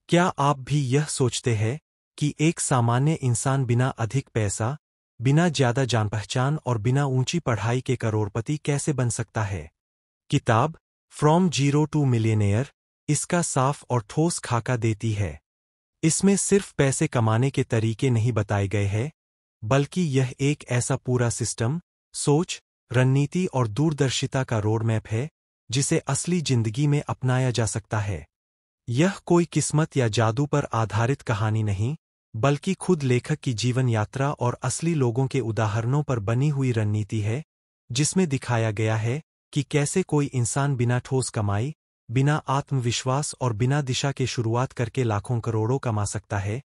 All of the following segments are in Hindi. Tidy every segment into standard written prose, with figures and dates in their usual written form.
क्या आप भी यह सोचते हैं कि एक सामान्य इंसान बिना अधिक पैसा, बिना ज्यादा जान पहचान और बिना ऊंची पढ़ाई के करोड़पति कैसे बन सकता है? किताब फ्रॉम जीरो टू मिलियनेयर इसका साफ और ठोस खाका देती है। इसमें सिर्फ पैसे कमाने के तरीके नहीं बताए गए हैं, बल्कि यह एक ऐसा पूरा सिस्टम, सोच, रणनीति और दूरदर्शिता का रोड मैप है जिसे असली जिंदगी में अपनाया जा सकता है। यह कोई किस्मत या जादू पर आधारित कहानी नहीं, बल्कि खुद लेखक की जीवन यात्रा और असली लोगों के उदाहरणों पर बनी हुई रणनीति है, जिसमें दिखाया गया है कि कैसे कोई इंसान बिना ठोस कमाई, बिना आत्मविश्वास और बिना दिशा के शुरुआत करके लाखों करोड़ों कमा सकता है,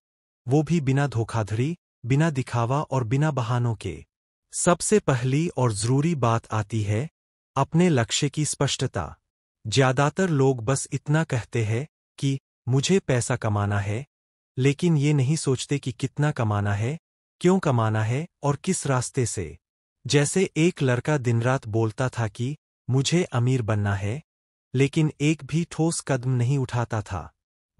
वो भी बिना धोखाधड़ी, बिना दिखावा और बिना बहानों के। सबसे पहली और जरूरी बात आती है अपने लक्ष्य की स्पष्टता। ज्यादातर लोग बस इतना कहते हैं कि मुझे पैसा कमाना है, लेकिन ये नहीं सोचते कि कितना कमाना है, क्यों कमाना है और किस रास्ते से। जैसे एक लड़का दिनरात बोलता था कि मुझे अमीर बनना है, लेकिन एक भी ठोस कदम नहीं उठाता था।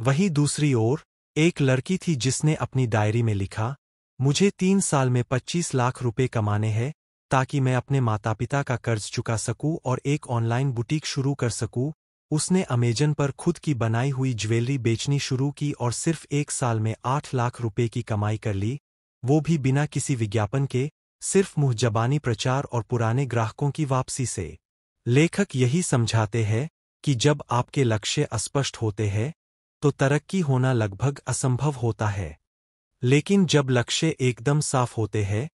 वहीं दूसरी ओर एक लड़की थी जिसने अपनी डायरी में लिखा, मुझे 3 साल में 25 लाख रुपए कमाने हैं ताकि मैं अपने माता पिता का कर्ज चुका सकूं और एक ऑनलाइन बुटीक शुरू कर सकूं। उसने अमेजन पर खुद की बनाई हुई ज्वेलरी बेचनी शुरू की और सिर्फ 1 साल में 8 लाख रुपए की कमाई कर ली, वो भी बिना किसी विज्ञापन के, सिर्फ मुंहजबानी प्रचार और पुराने ग्राहकों की वापसी से। लेखक यही समझाते हैं कि जब आपके लक्ष्य अस्पष्ट होते हैं, तो तरक्की होना लगभग असंभव होता है। लेकिन जब लक्ष्य एकदम साफ होते हैं,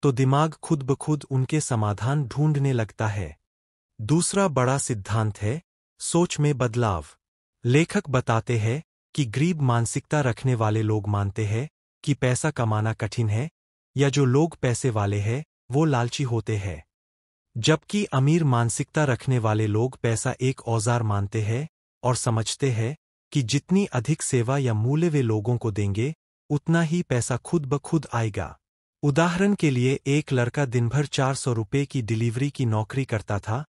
तो दिमाग खुद ब खुद उनके समाधान ढूंढने लगता है। दूसरा बड़ा सिद्धांत है सोच में बदलाव। लेखक बताते हैं कि गरीब मानसिकता रखने वाले लोग मानते हैं कि पैसा कमाना कठिन है, या जो लोग पैसे वाले हैं वो लालची होते हैं। जबकि अमीर मानसिकता रखने वाले लोग पैसा एक औजार मानते हैं और समझते हैं कि जितनी अधिक सेवा या मूल्य वे लोगों को देंगे, उतना ही पैसा खुद ब खुद आएगा। उदाहरण के लिए एक लड़का दिन भर 400 रुपये की डिलीवरी की नौकरी करता था,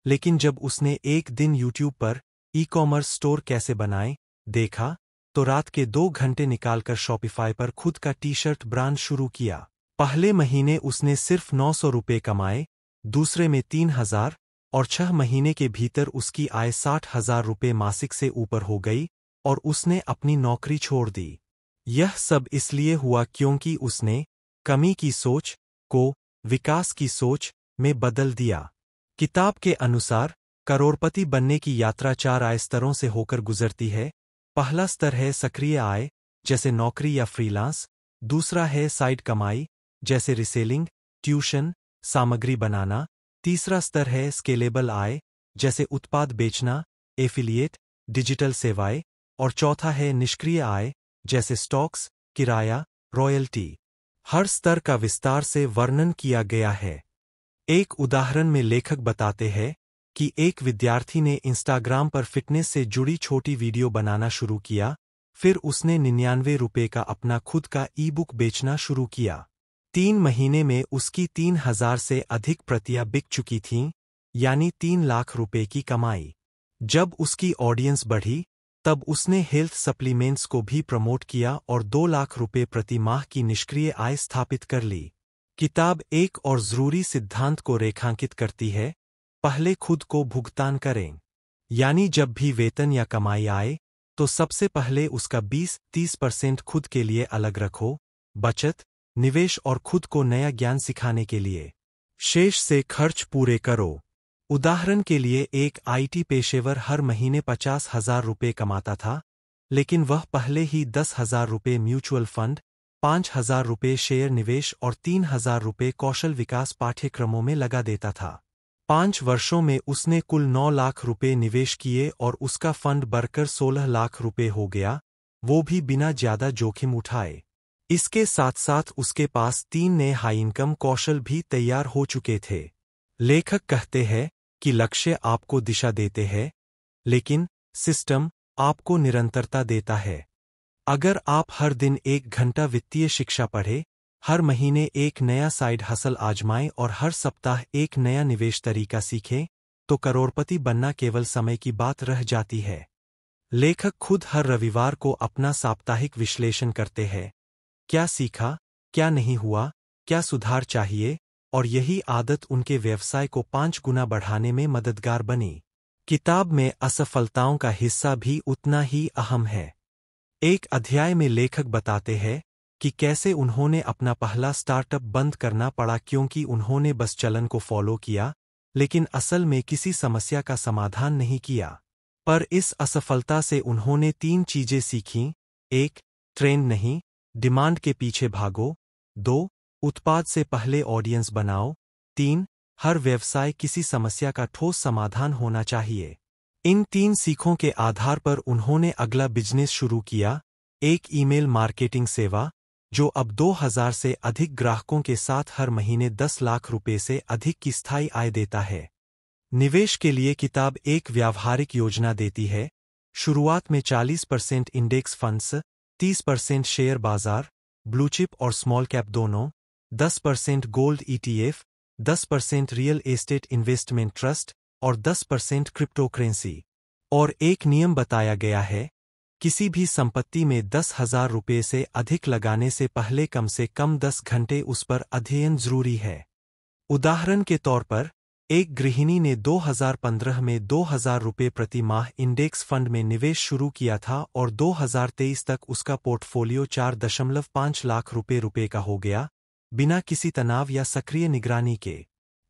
लेकिन जब उसने एक दिन यूट्यूब पर ई-कॉमर्स स्टोर कैसे बनाएं देखा, तो रात के 2 घंटे निकालकर शॉपिफाई पर खुद का टी-शर्ट ब्रांड शुरू किया। पहले महीने उसने सिर्फ 900 रुपये कमाए, दूसरे में 3000 और 6 महीने के भीतर उसकी आय 60,000 रुपये मासिक से ऊपर हो गई और उसने अपनी नौकरी छोड़ दी। यह सब इसलिए हुआ क्योंकि उसने कमी की सोच को विकास की सोच में बदल दिया। किताब के अनुसार करोड़पति बनने की यात्रा 4 आय स्तरों से होकर गुजरती है। पहला स्तर है सक्रिय आय, जैसे नौकरी या फ्रीलांस। दूसरा है साइड कमाई, जैसे रिसेलिंग, ट्यूशन, सामग्री बनाना। तीसरा स्तर है स्केलेबल आय, जैसे उत्पाद बेचना, एफिलिएट, डिजिटल सेवाएं। और चौथा है निष्क्रिय आय, जैसे स्टॉक्स, किराया, रॉयल्टी। हर स्तर का विस्तार से वर्णन किया गया है। एक उदाहरण में लेखक बताते हैं कि एक विद्यार्थी ने इंस्टाग्राम पर फिटनेस से जुड़ी छोटी वीडियो बनाना शुरू किया, फिर उसने 99 रुपये का अपना खुद का ई-बुक बेचना शुरू किया। 3 महीने में उसकी 3000 से अधिक प्रतियां बिक चुकी थीं, यानी 3 लाख रुपए की कमाई। जब उसकी ऑडियंस बढ़ी, तब उसने हेल्थ सप्लीमेंट्स को भी प्रमोट किया और 2 लाख रुपए प्रति माह की निष्क्रिय आय स्थापित कर ली। किताब एक और जरूरी सिद्धांत को रेखांकित करती है, पहले खुद को भुगतान करें। यानी जब भी वेतन या कमाई आए, तो सबसे पहले उसका 20-30% खुद के लिए अलग रखो, बचत, निवेश और खुद को नया ज्ञान सिखाने के लिए। शेष से खर्च पूरे करो। उदाहरण के लिए एक आईटी पेशेवर हर महीने 50,000 रुपये कमाता था, लेकिन वह पहले ही 10,000 रुपये म्यूचुअल फंड, 5,000 रुपये शेयर निवेश और 3,000 रुपये कौशल विकास पाठ्यक्रमों में लगा देता था। 5 वर्षों में उसने कुल 9 लाख रुपये निवेश किए और उसका फंड बढ़कर 16 लाख रुपये हो गया, वो भी बिना ज्यादा जोखिम उठाए। इसके साथ साथ उसके पास 3 नए हाई इनकम कौशल भी तैयार हो चुके थे। लेखक कहते हैं कि लक्ष्य आपको दिशा देते हैं, लेकिन सिस्टम आपको निरंतरता देता है। अगर आप हर दिन 1 घंटा वित्तीय शिक्षा पढ़ें, हर महीने एक नया साइड हसल आजमाएं और हर सप्ताह एक नया निवेश तरीका सीखें, तो करोड़पति बनना केवल समय की बात रह जाती है। लेखक खुद हर रविवार को अपना साप्ताहिक विश्लेषण करते हैं। क्या सीखा, क्या नहीं हुआ, क्या सुधार चाहिए, और यही आदत उनके व्यवसाय को 5 गुना बढ़ाने में मददगार बनी। किताब में असफलताओं का हिस्सा भी उतना ही अहम है। एक अध्याय में लेखक बताते हैं कि कैसे उन्होंने अपना पहला स्टार्टअप बंद करना पड़ा क्योंकि उन्होंने बस चलन को फॉलो किया, लेकिन असल में किसी समस्या का समाधान नहीं किया। पर इस असफलता से उन्होंने 3 चीजें सीखीं। 1. ट्रेंड नहीं, डिमांड के पीछे भागो। 2. उत्पाद से पहले ऑडियंस बनाओ। 3. हर व्यवसाय किसी समस्या का ठोस समाधान होना चाहिए। इन 3 सीखों के आधार पर उन्होंने अगला बिजनेस शुरू किया, एक ईमेल मार्केटिंग सेवा, जो अब 2000 से अधिक ग्राहकों के साथ हर महीने 10 लाख रुपए से अधिक की स्थायी आय देता है। निवेश के लिए किताब एक व्यावहारिक योजना देती है। शुरुआत में 40% इंडेक्स फंड्स, 30% शेयर बाजार, ब्लूचिप और स्मॉल कैप दोनों, 10% gold ETF, 10% real estate investment trust और 10% क्रिप्टो करेंसी। और एक नियम बताया गया है, किसी भी संपत्ति में 10,000 रुपये से अधिक लगाने से पहले कम से कम 10 घंटे उस पर अध्ययन जरूरी है। उदाहरण के तौर पर, एक गृहिणी ने 2015 में 2,000 रुपये प्रति माह इंडेक्स फंड में निवेश शुरू किया था और 2023 तक उसका पोर्टफोलियो 4.5 लाख रुपये का हो गया, बिना किसी तनाव या सक्रिय निगरानी के।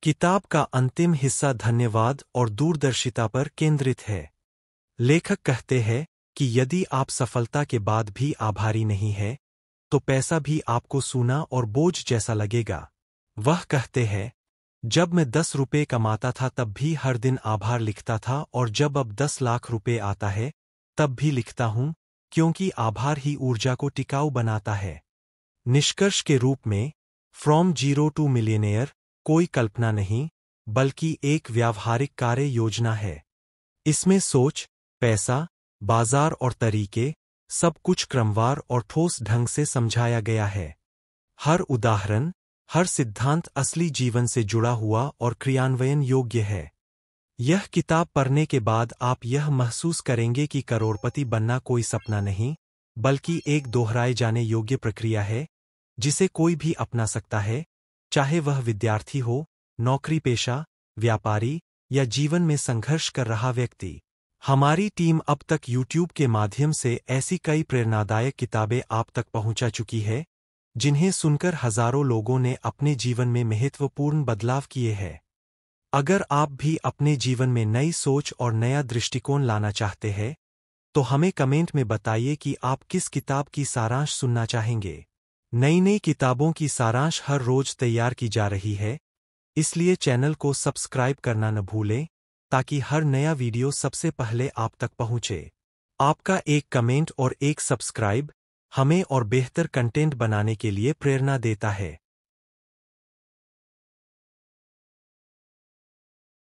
किताब का अंतिम हिस्सा धन्यवाद और दूरदर्शिता पर केंद्रित है। लेखक कहते हैं कि यदि आप सफलता के बाद भी आभारी नहीं हैं, तो पैसा भी आपको सूना और बोझ जैसा लगेगा। वह कहते हैं, जब मैं 10 रुपये कमाता था तब भी हर दिन आभार लिखता था और जब अब 10 लाख रुपये आता है तब भी लिखता हूं, क्योंकि आभार ही ऊर्जा को टिकाऊ बनाता है। निष्कर्ष के रूप में, फ्रॉम जीरो टू मिलियनेयर कोई कल्पना नहीं, बल्कि एक व्यावहारिक कार्य योजना है। इसमें सोच, पैसा, बाजार और तरीके, सब कुछ क्रमवार और ठोस ढंग से समझाया गया है। हर उदाहरण, हर सिद्धांत असली जीवन से जुड़ा हुआ और क्रियान्वयन योग्य है। यह किताब पढ़ने के बाद आप यह महसूस करेंगे कि करोड़पति बनना कोई सपना नहीं, बल्कि एक दोहराए जाने योग्य प्रक्रिया है, जिसे कोई भी अपना सकता है, चाहे वह विद्यार्थी हो, नौकरी पेशा, व्यापारी या जीवन में संघर्ष कर रहा व्यक्ति। हमारी टीम अब तक YouTube के माध्यम से ऐसी कई प्रेरणादायक किताबें आप तक पहुंचा चुकी है, जिन्हें सुनकर हजारों लोगों ने अपने जीवन में महत्वपूर्ण बदलाव किए हैं। अगर आप भी अपने जीवन में नई सोच और नया दृष्टिकोण लाना चाहते हैं, तो हमें कमेंट में बताइए कि आप किस किताब की सारांश सुनना चाहेंगे। नई किताबों की सारांश हर रोज तैयार की जा रही है, इसलिए चैनल को सब्सक्राइब करना न भूलें, ताकि हर नया वीडियो सबसे पहले आप तक पहुंचे। आपका एक कमेंट और एक सब्सक्राइब हमें और बेहतर कंटेंट बनाने के लिए प्रेरणा देता है।